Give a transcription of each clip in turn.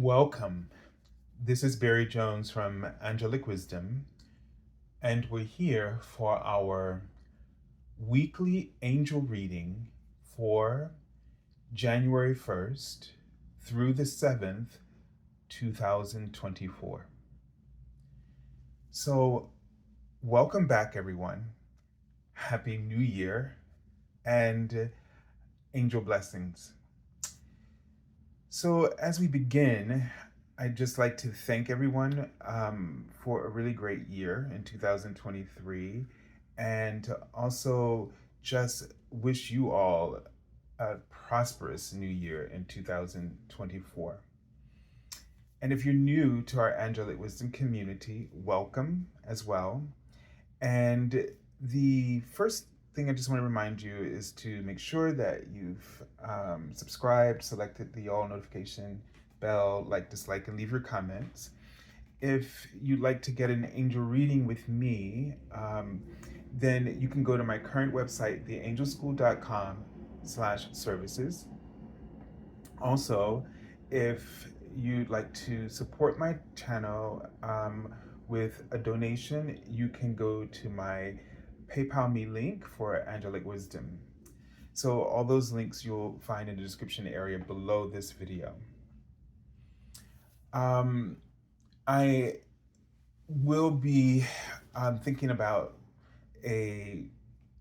Welcome. This is Barry Jones from Angelic Wisdom, and we're here for our weekly angel reading for January 1st through the 7th, 2024. So, welcome back, everyone. Happy New Year and angel blessings. So, as we begin, I'd just like to thank everyone for a really great year in 2023, and to also just wish you all a prosperous new year in 2024. And if you're new to our Angelic Wisdom community, welcome as well. And the first thing I just want to remind you is to make sure that you've subscribed, selected the all notification bell, like, dislike, and leave your comments. If you'd like to get an angel reading with me, then you can go to my current website, theangelschool.com/services. Also, if you'd like to support my channel with a donation, you can go to my PayPal me link for Angelic Wisdom. So all those links you'll find in the description area below this video. I will be thinking about a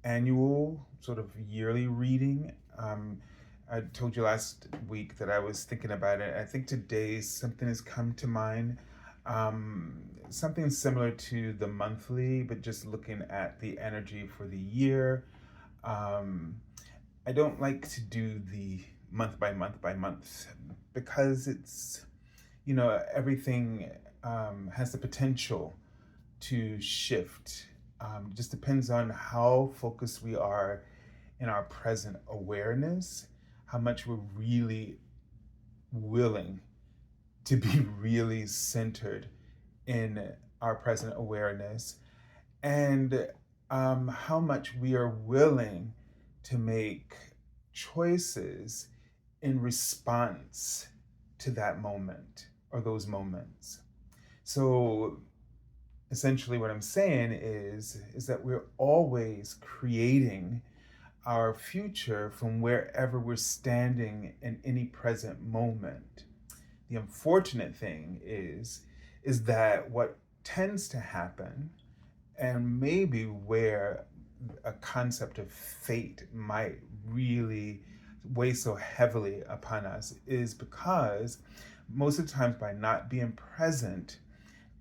annual sort of yearly reading. I told you last week that I was thinking about it. I think today something has come to mind. Something similar to the monthly, but just looking at the energy for the year. I don't like to do the month by month because it's, everything has the potential to shift. It just depends on how focused we are in our present awareness, how much we're really willing to be really centered in our present awareness, and how much we are willing to make choices in response to that moment or those moments. So essentially what I'm saying is that we're always creating our future from wherever we're standing in any present moment. The unfortunate thing is that what tends to happen, and maybe where a concept of fate might really weigh so heavily upon us, is because most of the times, by not being present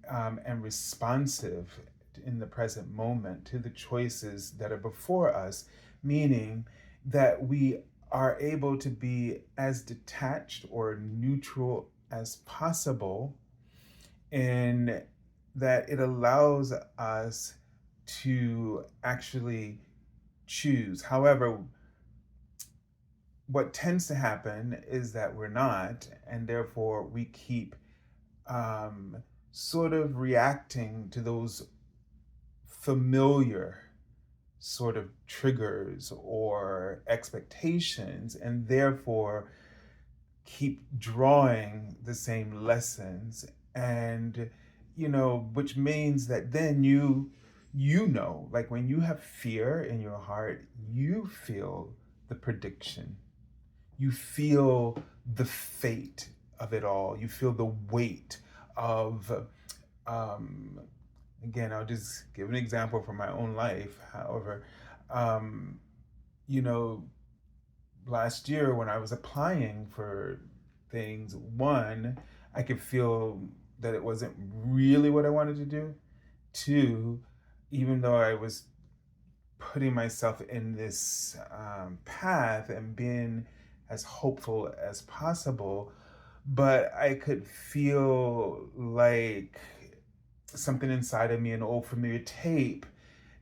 and responsive in the present moment to the choices that are before us, meaning that we are able to be as detached or neutral as possible, and that it allows us to actually choose. However, what tends to happen is that we're not, and therefore we keep sort of reacting to those familiar sort of triggers or expectations, and therefore keep drawing the same lessons. And which means that then like when you have fear in your heart, you feel the prediction, you feel the fate of it all, you feel the weight of again, I'll just give an example from my own life. However, you know, last year when I was applying for things, one, I could feel that it wasn't really what I wanted to do. Two, even though I was putting myself in this path and being as hopeful as possible, but I could feel like something inside of me, an old familiar tape,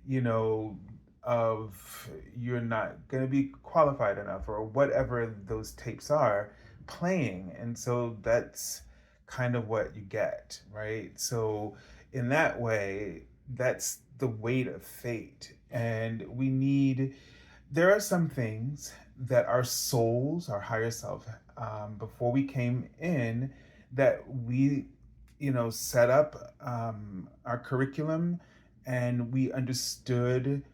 you know, of you're not going to be qualified enough or whatever those tapes are playing. And so that's kind of what you get, right? So in that way, that's the weight of fate. And there are some things that our souls, our higher self, before we came in, that we, set up our curriculum, and we understood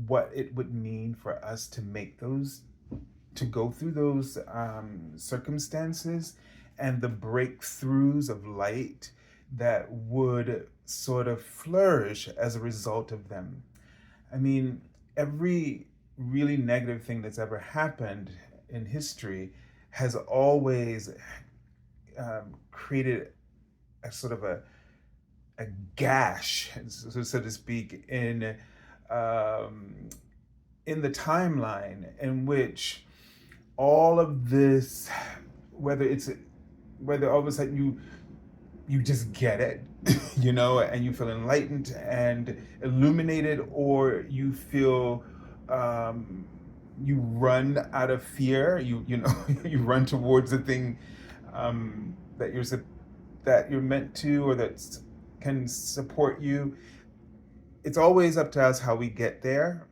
what it would mean for us to go through those circumstances, and the breakthroughs of light that would sort of flourish as a result of them. I mean, every really negative thing that's ever happened in history has always created a sort of a gash, so to speak, um, in the timeline in which all of this, whether all of a sudden you just get it, and you feel enlightened and illuminated, or you feel you run out of fear, you run towards the thing that you're meant to, or that can support you. It's always up to us how we get there.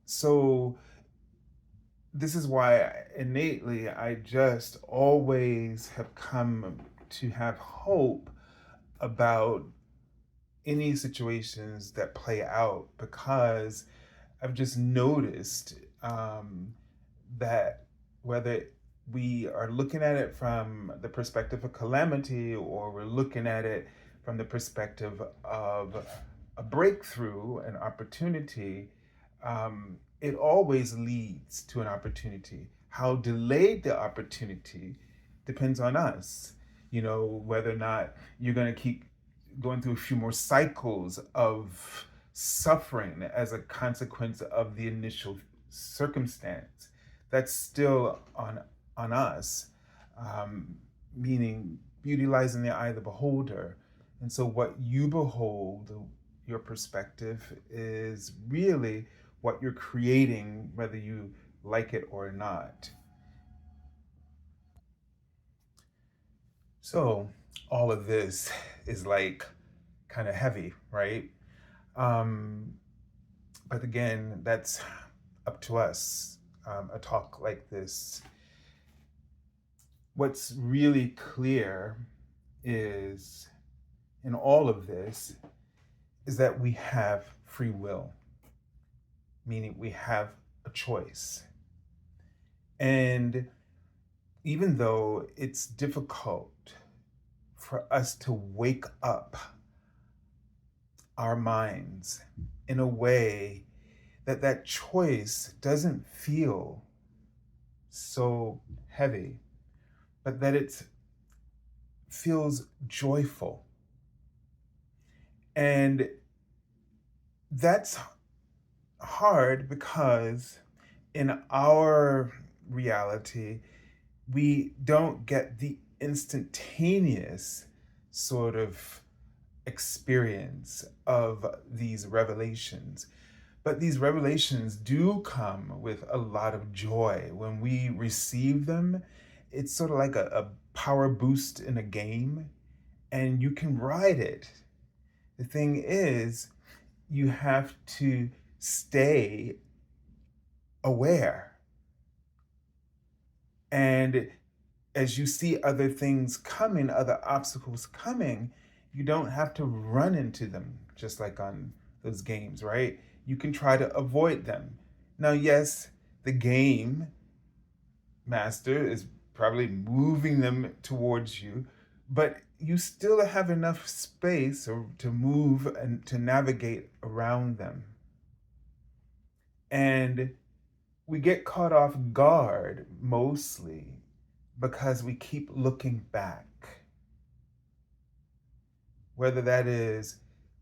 So this is why innately I just always have come to have hope about any situations that play out, because I've just noticed that whether we are looking at it from the perspective of calamity, or we're looking at it from the perspective of a breakthrough, an opportunity, it always leads to an opportunity. How delayed the opportunity depends on us. Whether or not you're going to keep going through a few more cycles of suffering as a consequence of the initial circumstance. That's still on us, meaning beauty lies in the eye of the beholder. And so what you behold, your perspective, is really what you're creating, whether you like it or not. So all of this is like kind of heavy, right? Um, but again, that's up to us. A talk like this. What's really clear is, in all of this, is that we have free will, meaning we have a choice. And even though it's difficult for us to wake up our minds in a way that choice doesn't feel so heavy, but that it feels joyful. And that's hard because in our reality, we don't get the instantaneous sort of experience of these revelations. But these revelations do come with a lot of joy. When we receive them, it's sort of like a power boost in a game, and you can ride it. The thing is, you have to stay aware. And as you see other things coming, other obstacles coming, you don't have to run into them, just like on those games, right? You can try to avoid them. Now, yes, the game master is probably moving them towards you, but you still have enough space to move and to navigate around them. And we get caught off guard mostly because we keep looking back. Whether that is,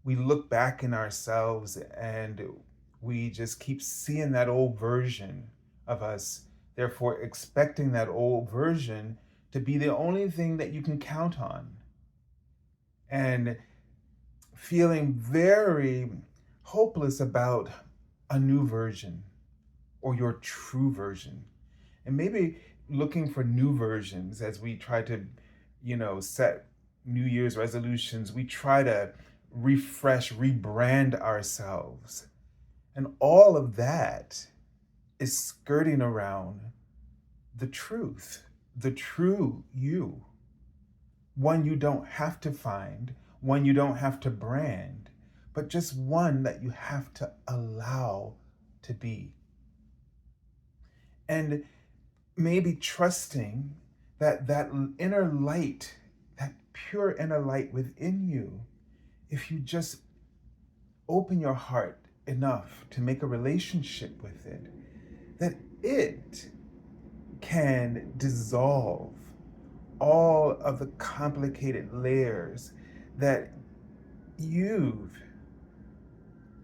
we look back in ourselves and we just keep seeing that old version of us, therefore expecting that old version to be the only thing that you can count on, and feeling very hopeless about a new version or your true version. And maybe looking for new versions as we try to, set New Year's resolutions. We try to refresh, rebrand ourselves. And all of that is skirting around the truth, the true you. one you don't have to find, one you don't have to brand, but just one that you have to allow to be. And maybe trusting that inner light, that pure inner light within you, if you just open your heart enough to make a relationship with it, that it can dissolve all of the complicated layers that you've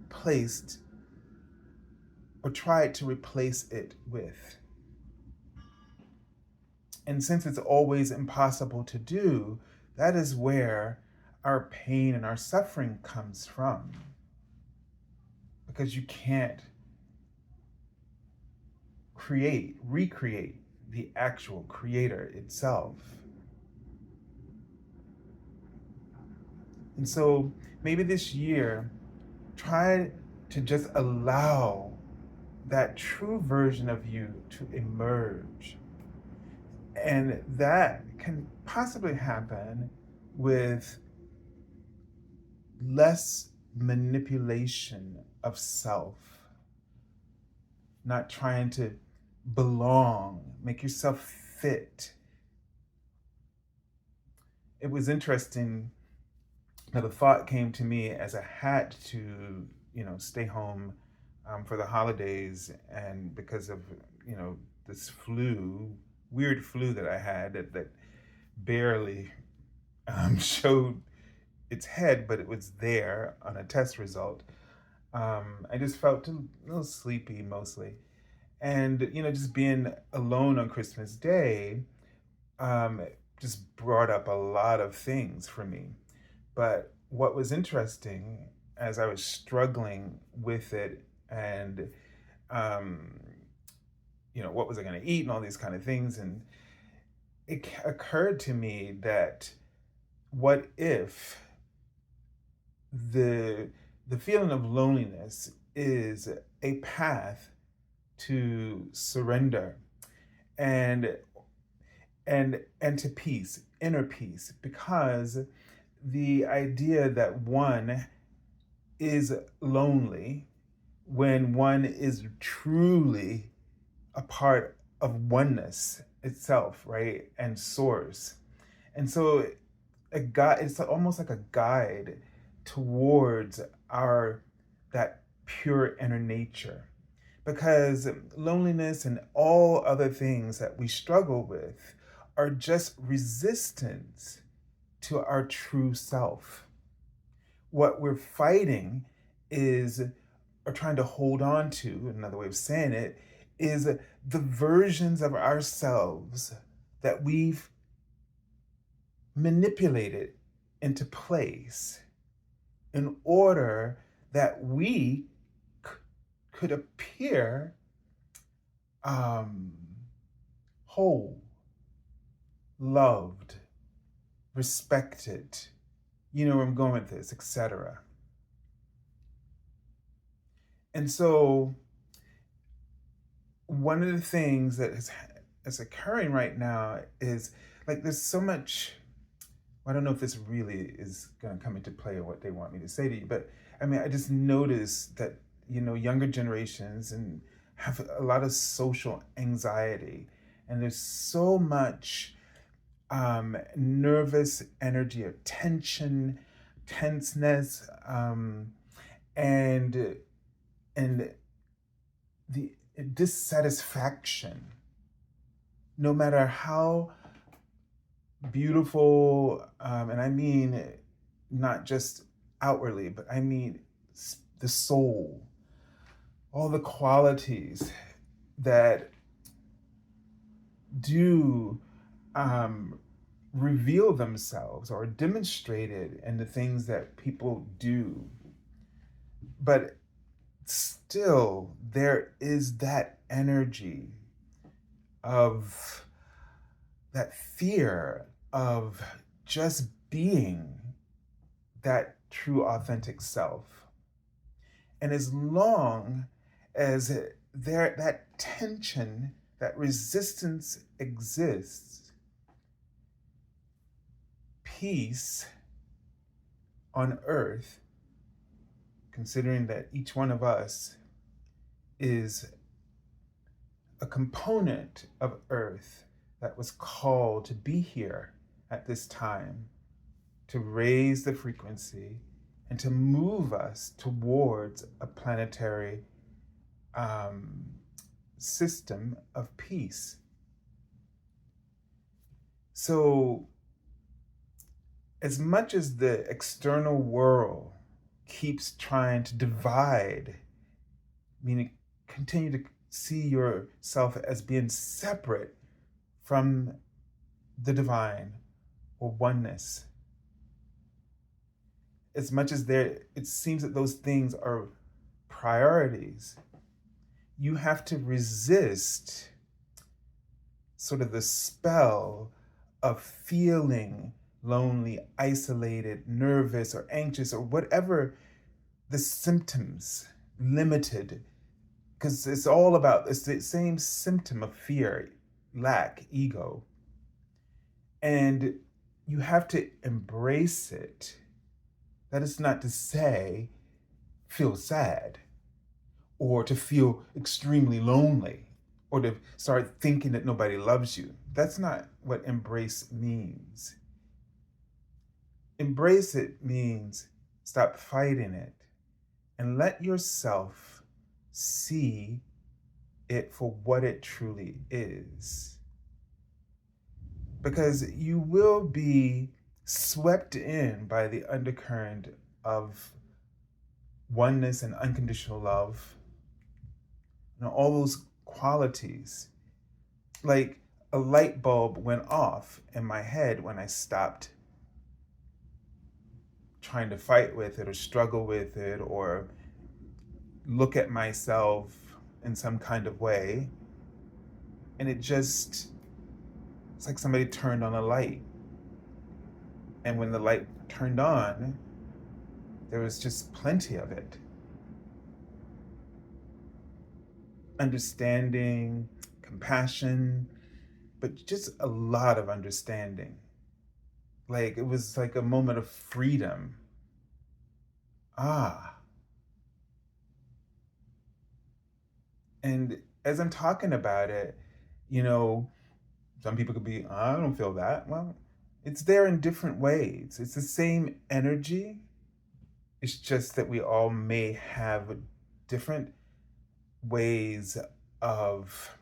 placed or tried to replace it with. And since it's always impossible to do, that is where our pain and our suffering comes from. Because you can't recreate the actual creator itself. And so maybe this year, try to just allow that true version of you to emerge. And that can possibly happen with less manipulation of self, not trying to belong, make yourself fit. It was interesting. Now, the thought came to me as I had to, stay home for the holidays, and because of, this weird flu that I had that barely showed its head, but it was there on a test result. I just felt a little sleepy mostly. And, just being alone on Christmas Day just brought up a lot of things for me. But what was interesting as I was struggling with it and, what was I going to eat and all these kind of things, and it occurred to me that what if the feeling of loneliness is a path to surrender and to peace, inner peace, because the idea that one is lonely when one is truly a part of oneness itself, right? And source. And so it's almost like a guide towards that pure inner nature. Because loneliness and all other things that we struggle with are just resistance to our true self. What we're fighting is, or trying to hold on to, another way of saying it, is the versions of ourselves that we've manipulated into place in order that we could appear whole, loved, respected, you know where I'm going with this, etc. And so one of the things that is occurring right now is, like, there's so much, I don't know if this really is going to come into play or what they want me to say to you, but I mean, I just noticed that, younger generations and have a lot of social anxiety, and there's so much nervous energy or tenseness, and the dissatisfaction, no matter how beautiful, and I mean not just outwardly, but I mean the soul, all the qualities that do reveal themselves or are demonstrated in the things that people do. But still, there is that energy of that fear of just being that true authentic self. And as long as that tension, that resistance exists, peace on earth, considering that each one of us is a component of earth that was called to be here at this time, to raise the frequency and to move us towards a planetary system of peace. So, as much as the external world keeps trying to divide, meaning continue to see yourself as being separate from the divine or oneness, as much as it seems that those things are priorities, you have to resist sort of the spell of feeling lonely, isolated, nervous, or anxious, or whatever the symptoms, limited, because it's the same symptom of fear, lack, ego. And you have to embrace it. That is not to say feel sad or to feel extremely lonely or to start thinking that nobody loves you. That's not what embrace means. Embrace it means stop fighting it and let yourself see it for what it truly is. Because you will be swept in by the undercurrent of oneness and unconditional love. All those qualities. Like a light bulb went off in my head when I stopped trying to fight with it or struggle with it or look at myself in some kind of way. And it's like somebody turned on a light. And when the light turned on, there was just plenty of it. Understanding, compassion, but just a lot of understanding. Like it was like a moment of freedom. And as I'm talking about it, some people could be, I don't feel that. Well, it's there in different ways. It's the same energy. It's just that we all may have different ways of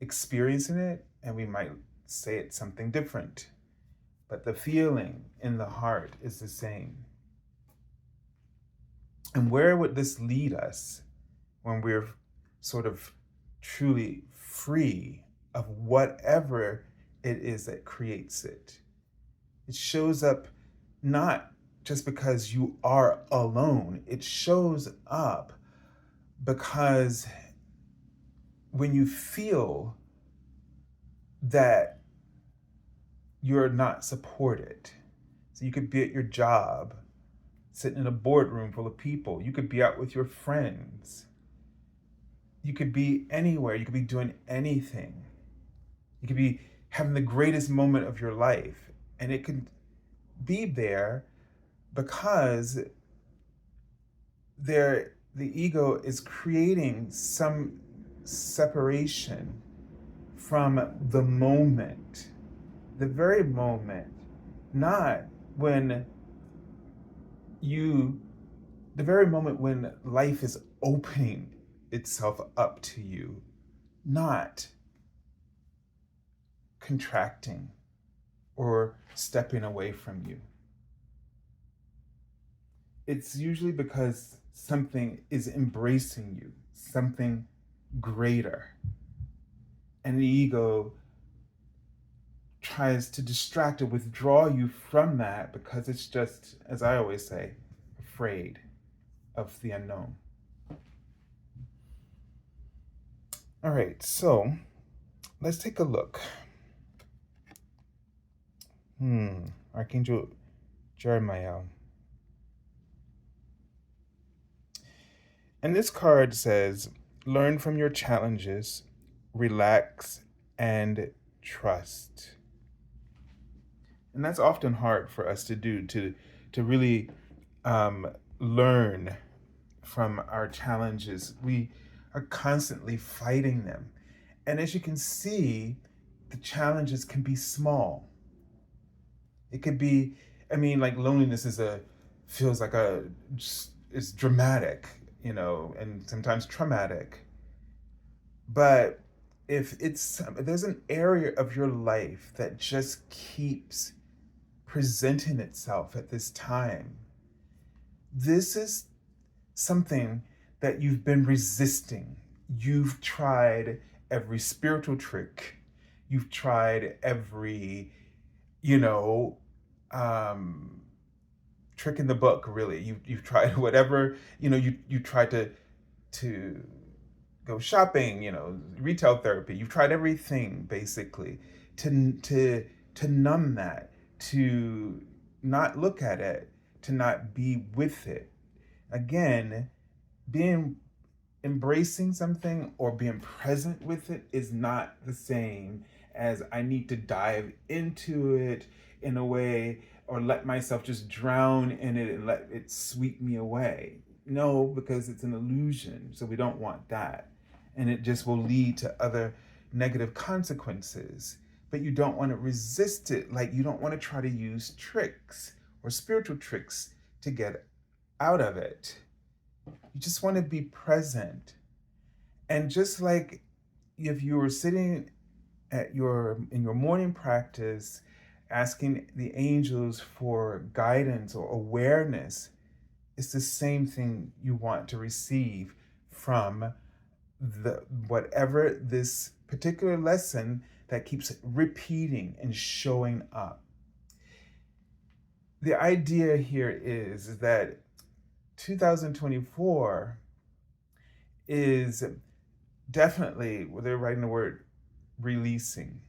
experiencing it, and we might say it's something different. But the feeling in the heart is the same. And where would this lead us when we're sort of truly free of whatever it is that creates it? It shows up not just because you are alone. It shows up because when you feel that you're not supported, so you could be at your job, sitting in a boardroom full of people. You could be out with your friends. You could be anywhere. You could be doing anything. You could be having the greatest moment of your life. And it could be there because the ego is creating some separation from the moment, the very moment, not when the very moment when life is opening itself up to you, not contracting or stepping away from you. It's usually because something is embracing you, something greater. And the ego tries to distract or withdraw you from that because it's just, as I always say, afraid of the unknown. All right, so let's take a look. Archangel Jeremiel. And this card says, learn from your challenges, relax, and trust. And that's often hard for us to do, to really um, learn from our challenges. We are constantly fighting them. And as you can see, the challenges can be small. It could be, I mean, like loneliness feels like it's dramatic, and sometimes traumatic. But if there's an area of your life that just keeps presenting itself at this time, this is something that you've been resisting. You've tried every spiritual trick. You've tried every, you know, um, trick in the book. Really, you've tried whatever. You tried to go shopping. Retail therapy. You've tried everything basically to numb that, to not look at it, to not be with it. Again, being embracing something or being present with it is not the same as I need to dive into it in a way or let myself just drown in it and let it sweep me away. No, because it's an illusion. So we don't want that. And it just will lead to other negative consequences. But you don't want to resist it. Like you don't want to try to use tricks or spiritual tricks to get out of it. You just want to be present. And just like if you were sitting in your morning practice asking the angels for guidance or awareness, it's the same thing you want to receive from the whatever this particular lesson that keeps repeating and showing up. The idea here is that 2024 is definitely, they're writing the word releasing.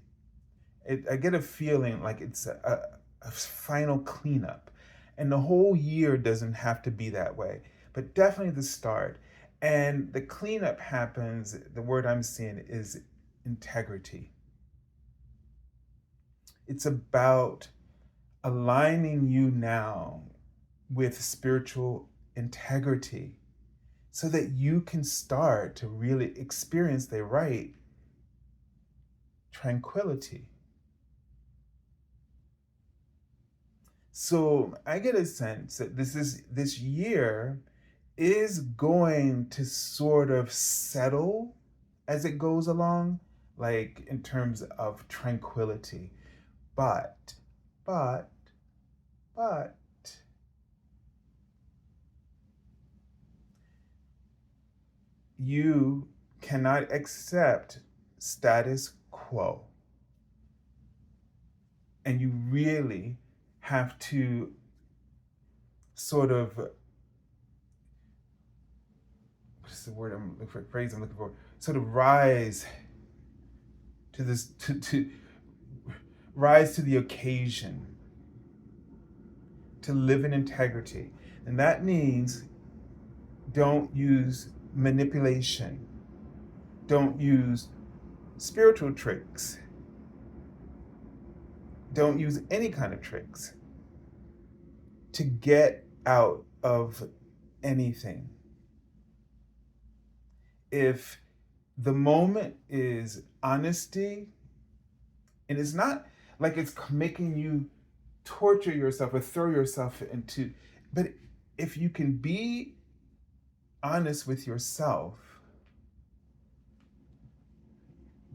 I get a feeling like it's a final cleanup. And the whole year doesn't have to be that way, but definitely the start. And the cleanup happens, the word I'm seeing is integrity. It's about aligning you now with spiritual integrity so that you can start to really experience the right tranquility. So I get a sense that this year is going to sort of settle as it goes along, like in terms of tranquility. But, but, but, you cannot accept status quo. And you really have to sort of, what's the word I'm looking for, phrase I'm looking for, sort of rise to this, to rise to the occasion, to live in integrity. And that means don't use manipulation. Don't use spiritual tricks. Don't use any kind of tricks to get out of anything. If the moment is honesty, and it's not like it's making you torture yourself or throw yourself into, but if you can be honest with yourself,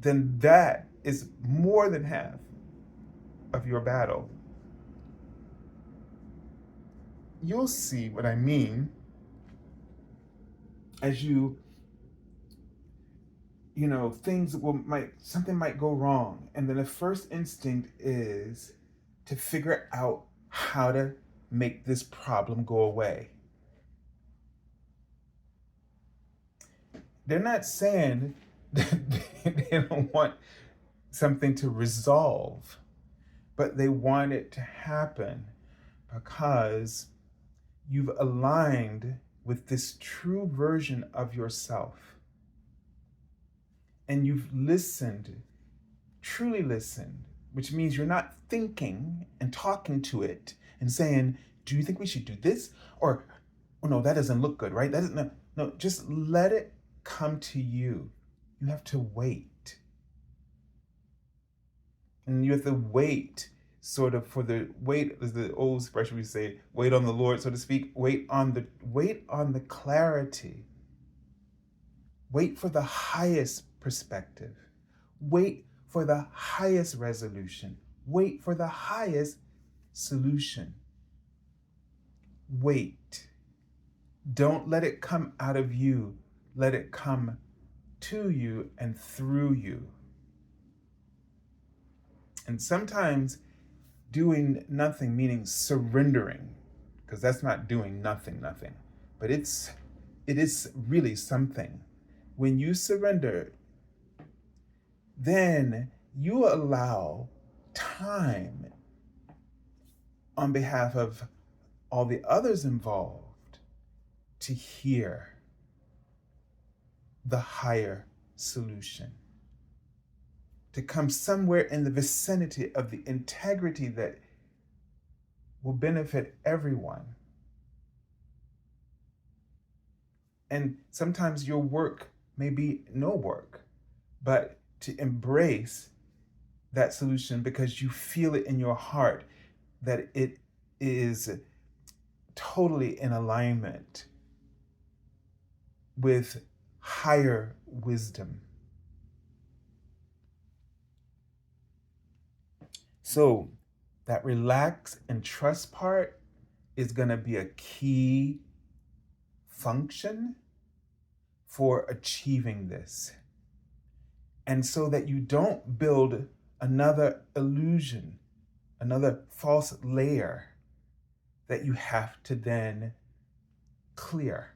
then that is more than half of your battle. You'll see what I mean as something might go wrong, and then the first instinct is to figure out how to make this problem go away. They're not saying that they don't want something to resolve, but they want it to happen because you've aligned with this true version of yourself. And you've listened, truly listened which means you're not thinking and talking to it and saying, do you think we should do this? Or, oh no, that doesn't look good, right? That doesn't, no, just let it come to you. You have to wait. And you have to wait sort of for the wait, is the old expression we say, wait on the Lord, so to speak, wait on the clarity. Wait for the highest perspective. Wait for the highest resolution. Wait for the highest solution. Wait. Don't let it come out of you. Let it come to you and through you. And sometimes doing nothing, meaning surrendering, because that's not doing nothing, but it is really something. When you surrender, then you allow time on behalf of all the others involved to hear the higher solution, to come somewhere in the vicinity of the integrity that will benefit everyone. And sometimes your work may be no work, but to embrace that solution because you feel it in your heart that it is totally in alignment with higher wisdom. So that relax and trust part is going to be a key function for achieving this. And so that you don't build another illusion, another false layer that you have to then clear.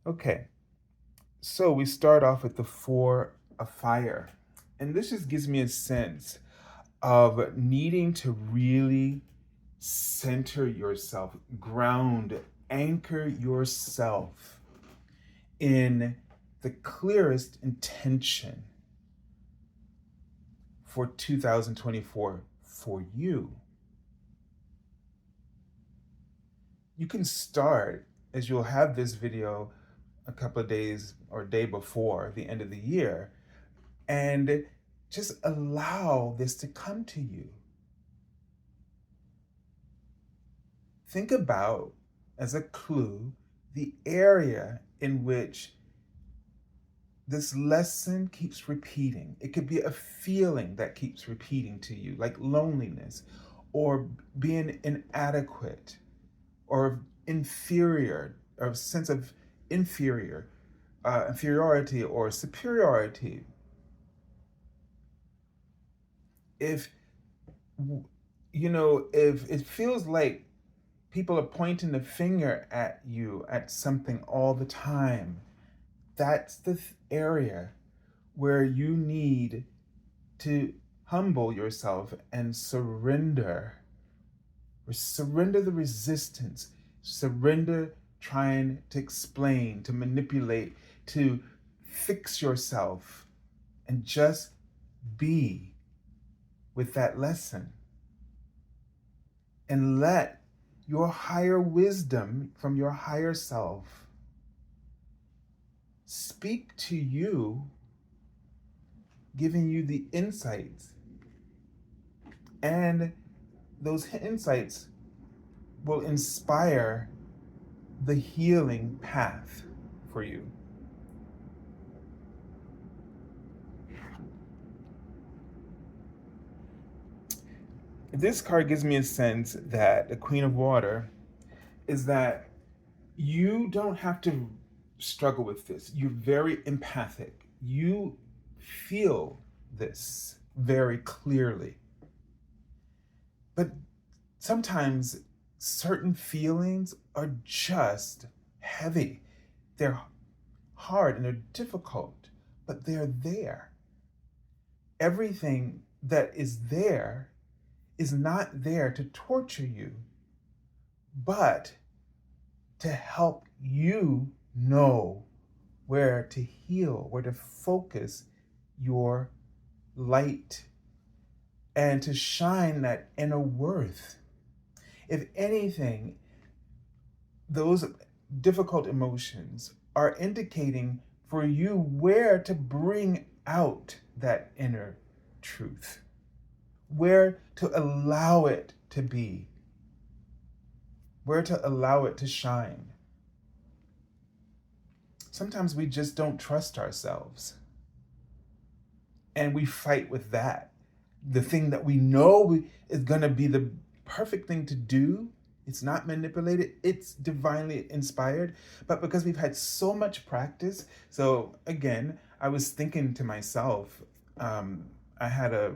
Okay, so we start off with the 4 of fire. And this just gives me a sense of needing to really center yourself, ground, anchor yourself in the clearest intention for 2024 for you. You can start, as you'll have this video a couple of days or a day before the end of the year, and just allow this to come to you. Think about, as a clue, the area in which this lesson keeps repeating. It could be a feeling that keeps repeating to you, like loneliness, or being inadequate, or inferior, or a sense of inferiority or superiority. If it feels like people are pointing the finger at you at something all the time, that's the area where you need to humble yourself and surrender. Surrender the resistance. Surrender trying to explain, to manipulate, to fix yourself, and just be with that lesson. And let your higher wisdom from your higher self speak to you, giving you the insights. And those insights will inspire the healing path for you. This card gives me a sense that the Queen of Water is that you don't have to struggle with this. You're very empathic. You feel this very clearly. But sometimes certain feelings are just heavy. They're hard and they're difficult, but they're there. Everything that is there is not there to torture you, but to help you know where to heal, where to focus your light, and to shine that inner worth. If anything, those difficult emotions are indicating for you where to bring out that inner truth, where to allow it to be, where to allow it to shine. Sometimes we just don't trust ourselves, and we fight with that. The thing that we know is going to be the perfect thing to do, it's not manipulated, it's divinely inspired, but because we've had so much practice. So again, I was thinking to myself, I had a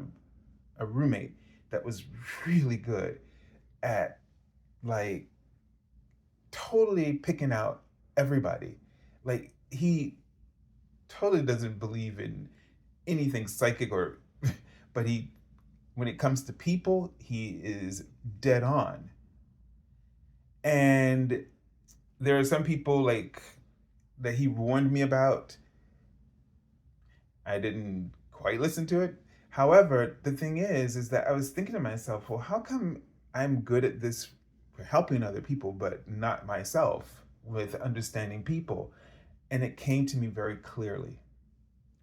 roommate that was really good at, like, totally picking out everybody. Like, he totally doesn't believe in anything psychic, or but he, when it comes to people, he is dead on. And there are some people, like, that he warned me about. I didn't quite listen to it. However, the thing is that I was thinking to myself, well, how come I'm good at this for helping other people, but not myself with understanding people? And it came to me very clearly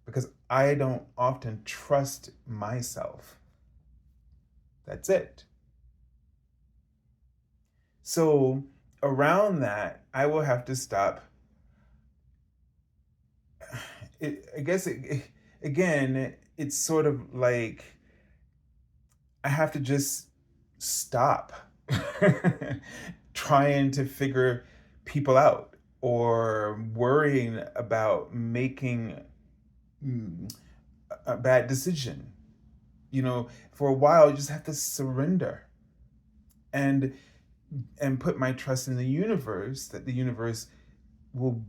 because I don't often trust myself. That's it. So around that, I will have to stop. I guess, again, it's sort of like I have to just stop trying to figure people out or worrying about making a bad decision. For a while, you just have to surrender and put my trust in the universe, that the universe will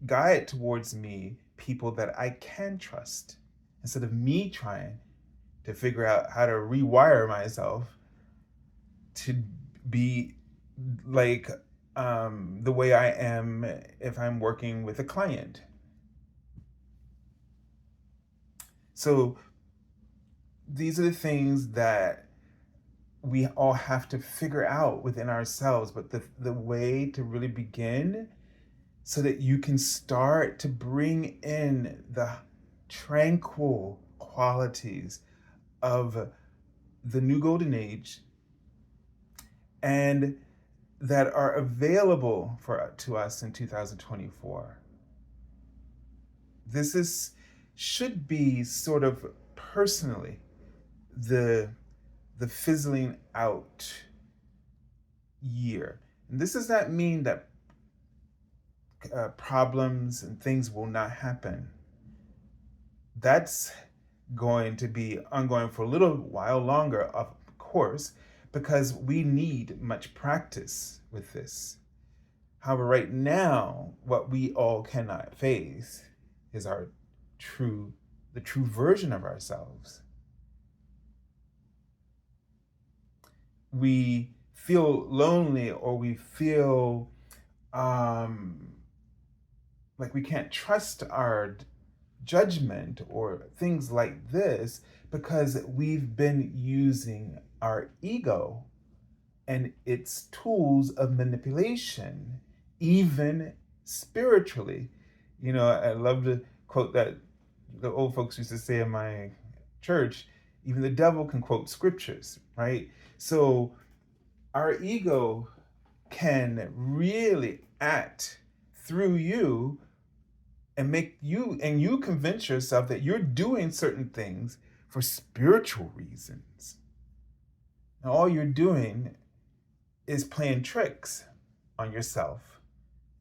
guide towards me people that I can trust, instead of me trying to figure out how to rewire myself to be like the way I am if I'm working with a client. So these are the things that we all have to figure out within ourselves, but the way to really begin, so that you can start to bring in the tranquil qualities of the new golden age, and that are available to us in 2024. This should be sort of personally the fizzling out year. And this does not mean that problems and things will not happen. That's going to be ongoing for a little while longer, of course, because we need much practice with this. However, right now, what we all cannot face is the true version of ourselves. We feel lonely, or we feel like we can't trust our judgment or things like this, because we've been using our ego and its tools of manipulation, even spiritually. I love to quote that the old folks used to say in my church, even the devil can quote scriptures, right? So our ego can really act through you and make you, and you convince yourself that you're doing certain things for spiritual reasons. And all you're doing is playing tricks on yourself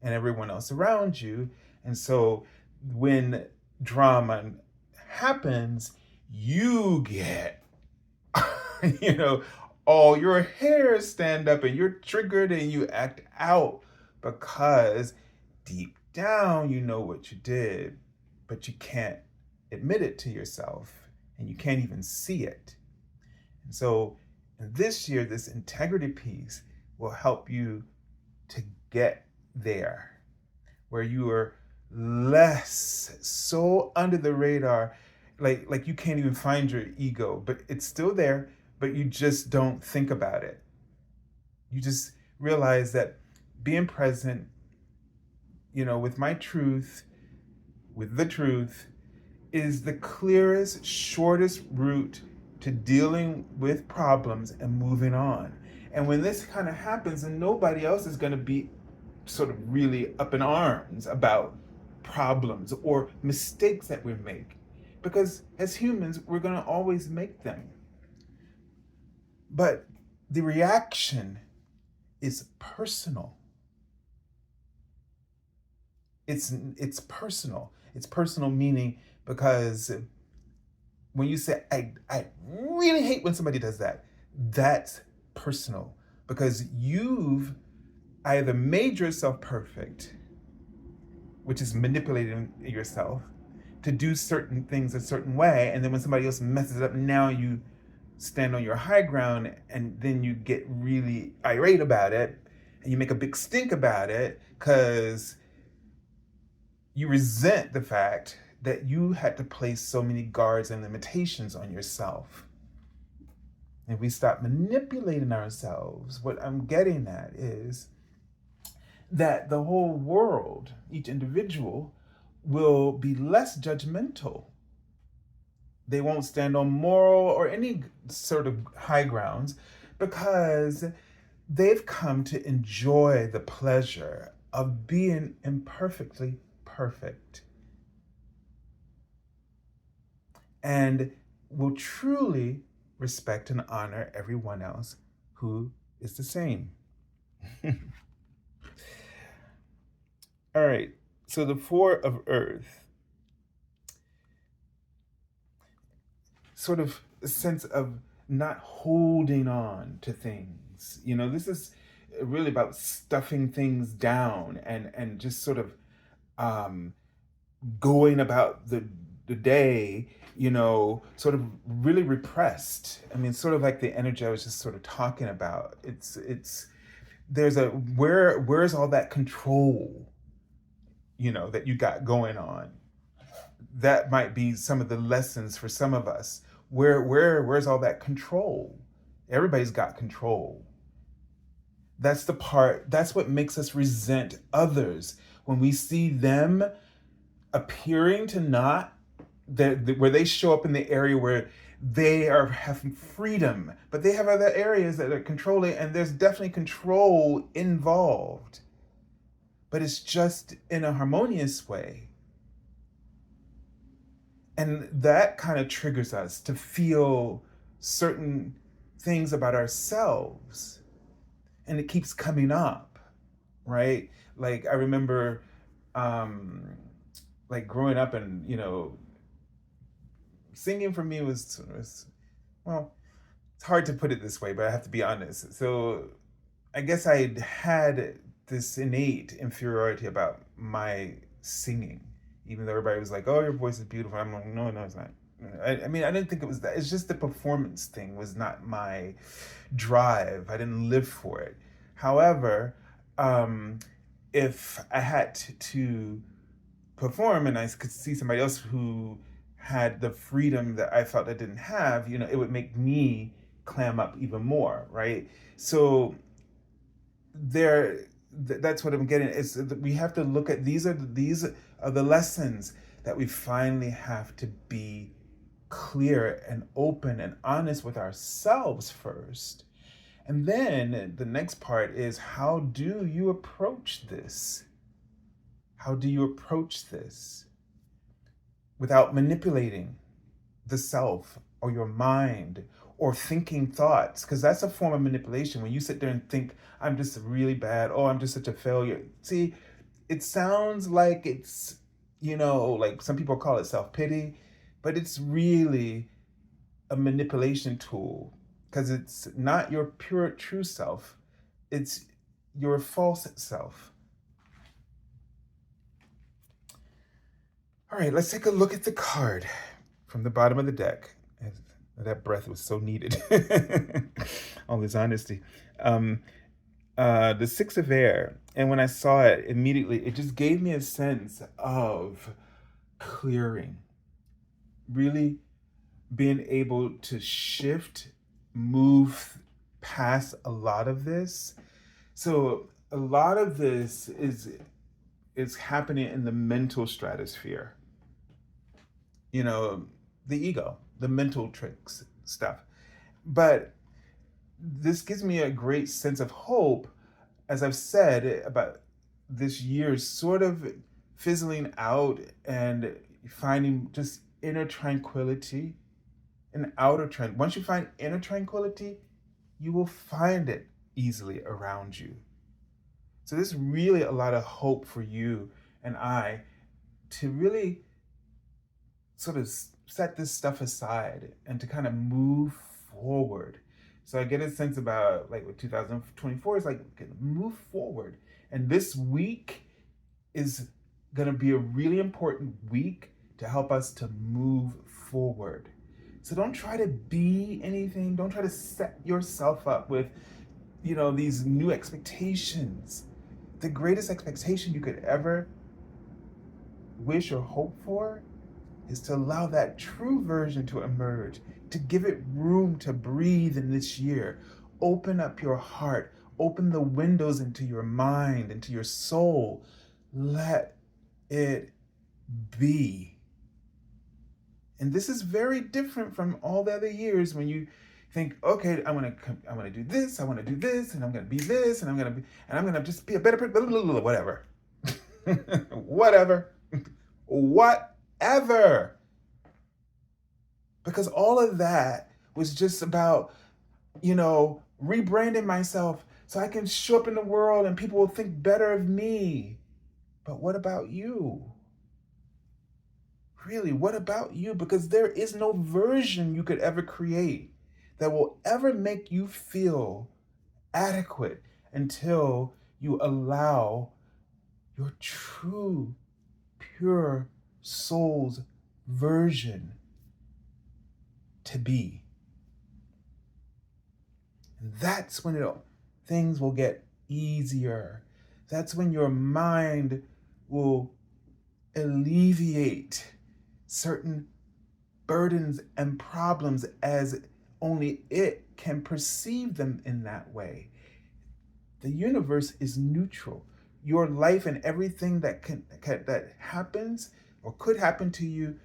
and everyone else around you. And so when drama happens, you get, all your hairs stand up and you're triggered and you act out, because deep down you know what you did, but you can't admit it to yourself, and you can't even see it. And so And this year, this integrity piece will help you to get there, where you are less so under the radar, like you can't even find your ego, but it's still there, but you just don't think about it. You just realize that being present, with my truth, with the truth, is the clearest, shortest route to dealing with problems and moving on. And when this kind of happens, then nobody else is going to be sort of really up in arms about problems or mistakes that we make. Because as humans, we're going to always make them. But the reaction is personal. It's personal. It's personal meaning because when you say, I really hate when somebody does that, that's personal. Because you've either made yourself perfect, which is manipulating yourself to do certain things a certain way, and then when somebody else messes it up, now you stand on your high ground, and then you get really irate about it, and you make a big stink about it because you resent the fact that you had to place so many guards and limitations on yourself. If we stop manipulating ourselves, what I'm getting at is that the whole world, each individual, will be less judgmental. They won't stand on moral or any sort of high grounds because they've come to enjoy the pleasure of being imperfectly perfect. And will truly respect and honor everyone else who is the same. All right, so the Four of Earth, sort of a sense of not holding on to things. This is really about stuffing things down and just sort of going about the day, sort of really repressed. I mean, sort of like the energy I was just sort of talking about. There's where's all that control, that you got going on? That might be some of the lessons for some of us. Where's all that control? Everybody's got control. That's what makes us resent others. When we see them appearing to not, where they show up in the area where they are having freedom, but they have other areas that are controlling, and there's definitely control involved. But it's just in a harmonious way. And that kind of triggers us to feel certain things about ourselves. And it keeps coming up, right? Like I remember like growing up and, singing for me was, well, it's hard to put it this way, but I have to be honest. So I guess I had this innate inferiority about my singing, even though everybody was like, oh, your voice is beautiful. I'm like, no, it's not. I mean, I didn't think it was that. It's just the performance thing was not my drive. I didn't live for it. However, if I had to perform and I could see somebody else who had the freedom that I felt I didn't have, it would make me clam up even more, right? So that's what I'm getting. Is that we have to look at these are the lessons that we finally have to be clear and open and honest with ourselves first. And then the next part is, how do you approach this? How do you approach this without manipulating the self or your mind or thinking thoughts? Because that's a form of manipulation. When you sit there and think, I'm just really bad, oh, I'm just such a failure. See, it sounds like it's, like some people call it self-pity, but it's really a manipulation tool, because it's not your pure true self, it's your false self. All right, let's take a look at the card from the bottom of the deck. That breath was so needed. all this honesty. Um, the Six of Air, and when I saw it immediately, it just gave me a sense of clearing, really being able to shift, move past a lot of this. So a lot of this is happening in the mental stratosphere. You know, the ego, the mental tricks stuff. But this gives me a great sense of hope, as I've said, about this year sort of fizzling out and finding just inner tranquility and outer tranquility. Once you find inner tranquility, you will find it easily around you. So there's really a lot of hope for you and I to really sort of set this stuff aside and to kind of move forward. So I get a sense about like with 2024 is like move forward. And this week is going to be a really important week to help us to move forward. So don't try to be anything. Don't try to set yourself up with, these new expectations. The greatest expectation you could ever wish or hope for is to allow that true version to emerge, to give it room to breathe in this year. Open up your heart, open the windows into your mind, into your soul. Let it be. And this is very different from all the other years when you think, okay, I want to do this, I want to do this, and I'm going to be this, and I'm going to just be a better person, whatever. Whatever. Because all of that was just about, rebranding myself so I can show up in the world and people will think better of me. But what about you? Really, what about you? Because there is no version you could ever create that will ever make you feel adequate until you allow your true, pure soul's version to be. And that's when things will get easier. That's when your mind will alleviate certain burdens and problems as only it can perceive them in that way. The universe is neutral. Your life and everything that happens or could happen to you,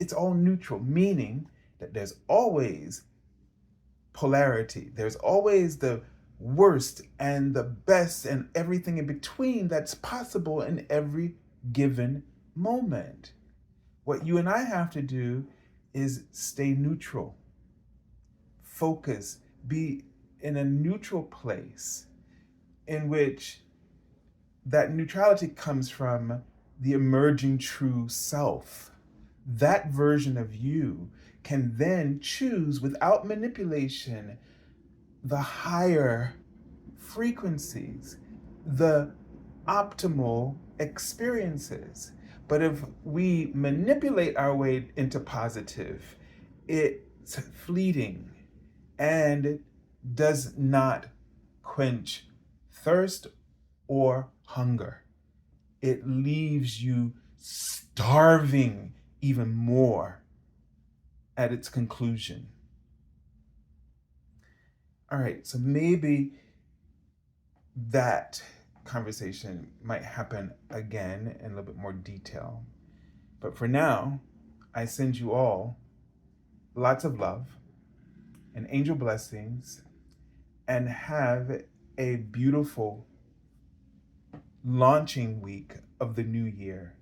it's all neutral, meaning that there's always polarity. There's always the worst and the best and everything in between that's possible in every given moment. What you and I have to do is stay neutral, focus, be in a neutral place in which that neutrality comes from the emerging true self. That version of you can then choose without manipulation the higher frequencies, the optimal experiences. But if we manipulate our way into positive, it's fleeting and does not quench thirst or hunger. It leaves you starving even more at its conclusion. All right, so maybe that conversation might happen again in a little bit more detail. But for now, I send you all lots of love and angel blessings, and have a beautiful launching week of the new year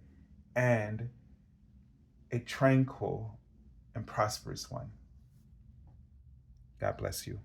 and a tranquil and prosperous one. God bless you.